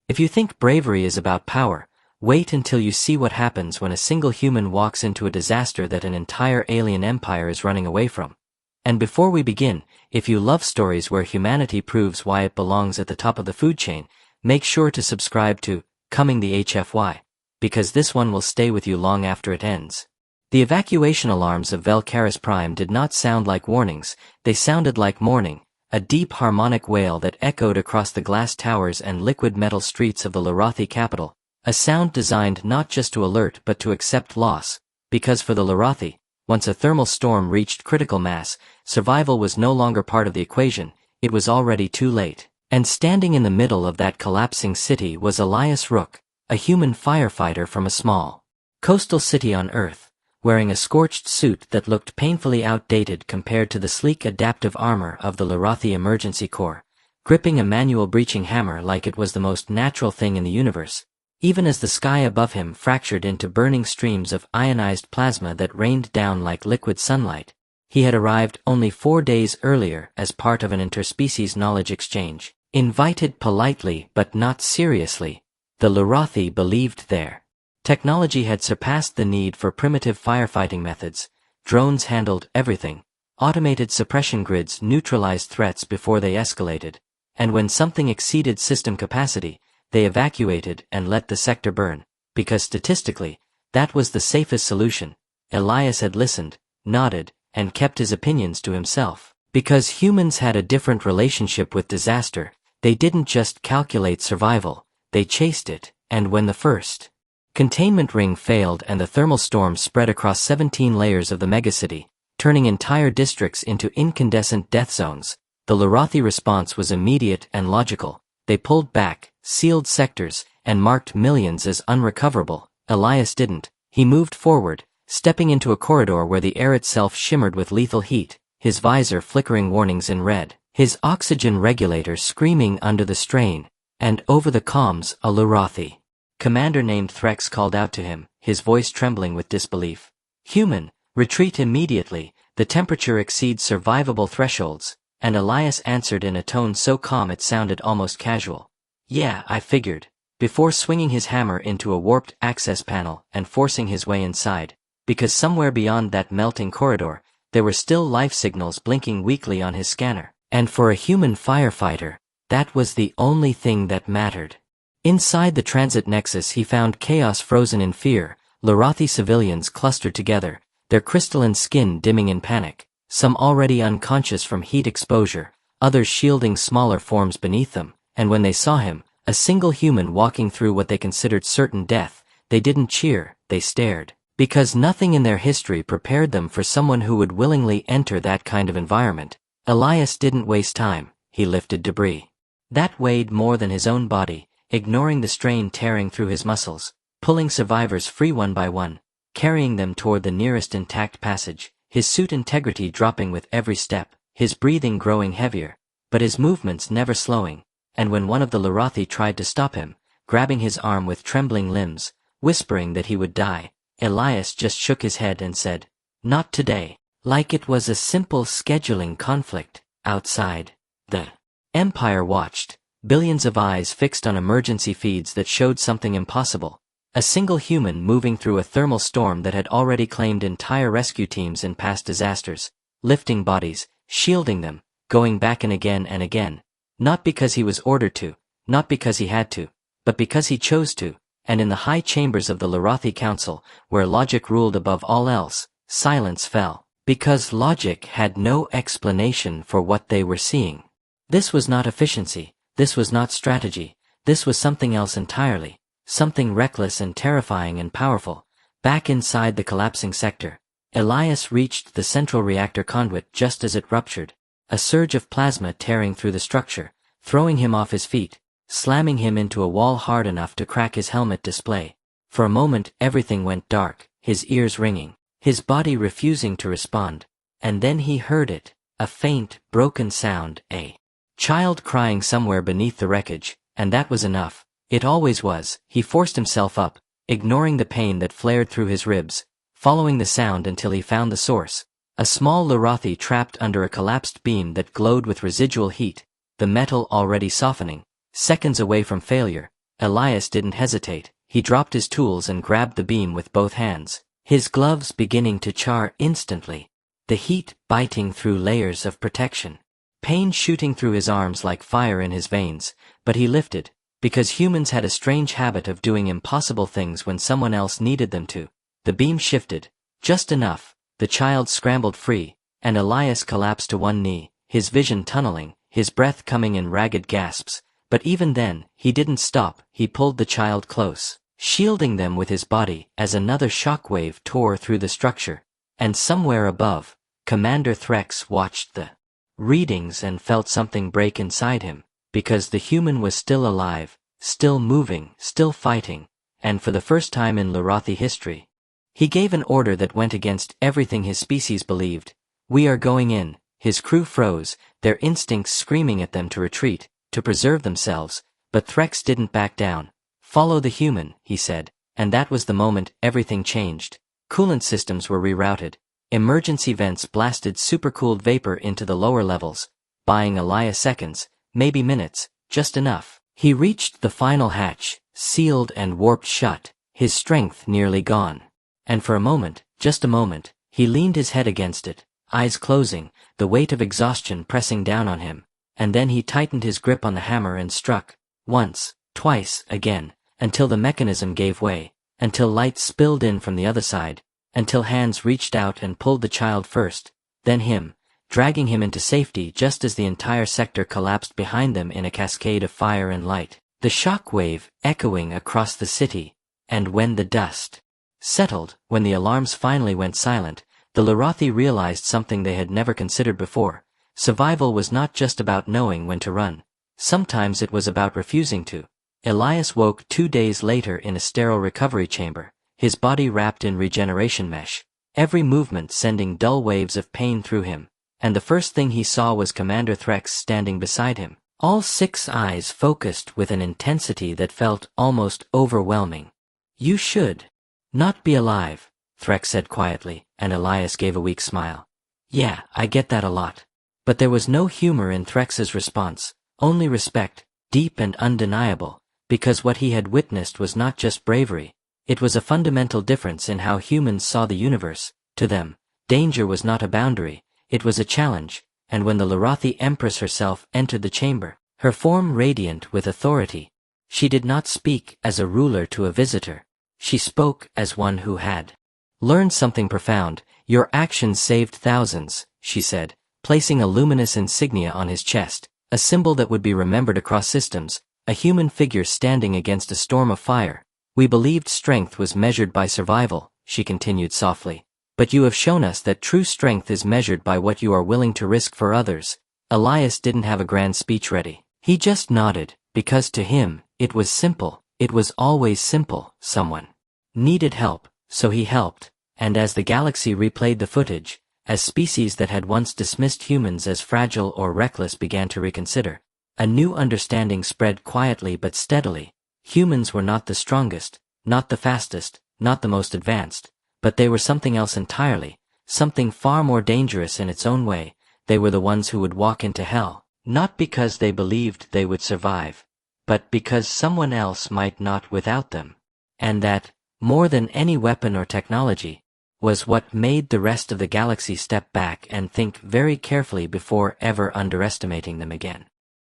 If you think bravery is about power, wait until you see what happens when a single human walks into a disaster that an entire alien empire is running away from. And before we begin, if you love stories where humanity proves why it belongs at the top of the food chain, make sure to subscribe to Coming the HFY, because this one will stay with you long after it ends. The evacuation alarms of Velcaris Prime did not sound like warnings, they sounded like mourning, a deep harmonic wail that echoed across the glass towers and liquid metal streets of the Larothi capital, a sound designed not just to alert but to accept loss, because for the Larothi, once a thermal storm reached critical mass, survival was no longer part of the equation, it was already too late. And standing in the middle of that collapsing city was Elias Rook, a human firefighter from a small coastal city on Earth, wearing a scorched suit that looked painfully outdated compared to the sleek adaptive armor of the Larothi Emergency Corps, gripping a manual breaching hammer like it was the most natural thing in the universe, even as the sky above him fractured into burning streams of ionized plasma that rained down like liquid sunlight. He had arrived only 4 days earlier as part of an interspecies knowledge exchange. Invited politely but not seriously, the Larothi believed their technology had surpassed the need for primitive firefighting methods. Drones handled everything, automated suppression grids neutralized threats before they escalated, and when something exceeded system capacity, they evacuated and let the sector burn, because statistically, that was the safest solution. Elias had listened, nodded, and kept his opinions to himself. Because humans had a different relationship with disaster, they didn't just calculate survival, they chased it, and when the first containment ring failed and the thermal storm spread across 17 layers of the megacity, turning entire districts into incandescent death zones, the Larothi response was immediate and logical. They pulled back, sealed sectors, and marked millions as unrecoverable. Elias didn't. He moved forward, stepping into a corridor where the air itself shimmered with lethal heat, his visor flickering warnings in red, his oxygen regulator screaming under the strain, and over the comms a Larothi commander named Threx called out to him, his voice trembling with disbelief. "Human, retreat immediately, the temperature exceeds survivable thresholds," and Elias answered in a tone so calm it sounded almost casual. "Yeah, I figured," before swinging his hammer into a warped access panel and forcing his way inside, because somewhere beyond that melting corridor, there were still life signals blinking weakly on his scanner. And for a human firefighter, that was the only thing that mattered. Inside the transit nexus he found chaos frozen in fear, Larothi civilians clustered together, their crystalline skin dimming in panic, some already unconscious from heat exposure, others shielding smaller forms beneath them, and when they saw him, a single human walking through what they considered certain death, they didn't cheer, they stared. Because nothing in their history prepared them for someone who would willingly enter that kind of environment. Elias didn't waste time, he lifted debris. That weighed more than his own body, ignoring the strain tearing through his muscles, pulling survivors free one by one, carrying them toward the nearest intact passage, his suit integrity dropping with every step, his breathing growing heavier, but his movements never slowing, and when one of the Larothi tried to stop him, grabbing his arm with trembling limbs, whispering that he would die, Elias just shook his head and said, "Not today." Like it was a simple scheduling conflict. Outside, the Empire watched, billions of eyes fixed on emergency feeds that showed something impossible. A single human moving through a thermal storm that had already claimed entire rescue teams in past disasters, lifting bodies, shielding them, going back in again and again. Not because he was ordered to, not because he had to, but because he chose to, and in the high chambers of the Larothi Council, where logic ruled above all else, silence fell. Because logic had no explanation for what they were seeing. This was not efficiency, this was not strategy, this was something else entirely, something reckless and terrifying and powerful. Back inside the collapsing sector, Elias reached the central reactor conduit just as it ruptured, a surge of plasma tearing through the structure, throwing him off his feet, slamming him into a wall hard enough to crack his helmet display. For a moment everything went dark, his ears ringing, his body refusing to respond, and then he heard it, a faint, broken sound, a child crying somewhere beneath the wreckage, and that was enough. It always was. He forced himself up, ignoring the pain that flared through his ribs, following the sound until he found the source, a small Larothi trapped under a collapsed beam that glowed with residual heat, the metal already softening, seconds away from failure, Elias didn't hesitate. He dropped his tools and grabbed the beam with both hands, his gloves beginning to char instantly, the heat biting through layers of protection, pain shooting through his arms like fire in his veins, but he lifted, because humans had a strange habit of doing impossible things when someone else needed them to. The beam shifted, just enough, the child scrambled free, and Elias collapsed to one knee, his vision tunneling, his breath coming in ragged gasps. But even then, he didn't stop. He pulled the child close, shielding them with his body as another shockwave tore through the structure. And somewhere above, Commander Threx watched the readings and felt something break inside him, because the human was still alive, still moving, still fighting, and for the first time in Larothi history. He gave an order that went against everything his species believed. "We are going in." His crew froze, their instincts screaming at them to retreat, to preserve themselves, but Threx didn't back down. "Follow the human," he said, and that was the moment everything changed. Coolant systems were rerouted. Emergency vents blasted supercooled vapor into the lower levels, buying Elias seconds, maybe minutes, just enough. He reached the final hatch, sealed and warped shut, his strength nearly gone. And for a moment, just a moment, he leaned his head against it, eyes closing, the weight of exhaustion pressing down on him, and then he tightened his grip on the hammer and struck, once, twice, again, until the mechanism gave way, until light spilled in from the other side, until hands reached out and pulled the child first, then him, dragging him into safety just as the entire sector collapsed behind them in a cascade of fire and light, the shock wave echoing across the city. And when the dust settled, when the alarms finally went silent, the Larothi realized something they had never considered before. Survival was not just about knowing when to run. Sometimes it was about refusing to. Elias woke 2 days later in a sterile recovery chamber, his body wrapped in regeneration mesh, every movement sending dull waves of pain through him, and the first thing he saw was Commander Threx standing beside him, all 6 eyes focused with an intensity that felt almost overwhelming. "You should not be alive," Threx said quietly, and Elias gave a weak smile. "Yeah, I get that a lot." But there was no humor in Threx's response, only respect, deep and undeniable, because what he had witnessed was not just bravery, it was a fundamental difference in how humans saw the universe. To them, danger was not a boundary, it was a challenge, and when the Larothi Empress herself entered the chamber, her form radiant with authority, she did not speak as a ruler to a visitor. She spoke as one who had learned something profound. "Your actions saved thousands," she said, placing a luminous insignia on his chest, a symbol that would be remembered across systems, a human figure standing against a storm of fire. "We believed strength was measured by survival," she continued softly, "but you have shown us that true strength is measured by what you are willing to risk for others." Elias didn't have a grand speech ready. He just nodded, because to him, it was simple. It was always simple. Someone needed help, so he helped, and as the galaxy replayed the footage, as species that had once dismissed humans as fragile or reckless began to reconsider, a new understanding spread quietly but steadily. Humans were not the strongest, not the fastest, not the most advanced, but they were something else entirely, something far more dangerous in its own way. They were the ones who would walk into hell, not because they believed they would survive, but because someone else might not without them. And that, more than any weapon or technology, was what made the rest of the galaxy step back and think very carefully before ever underestimating them again.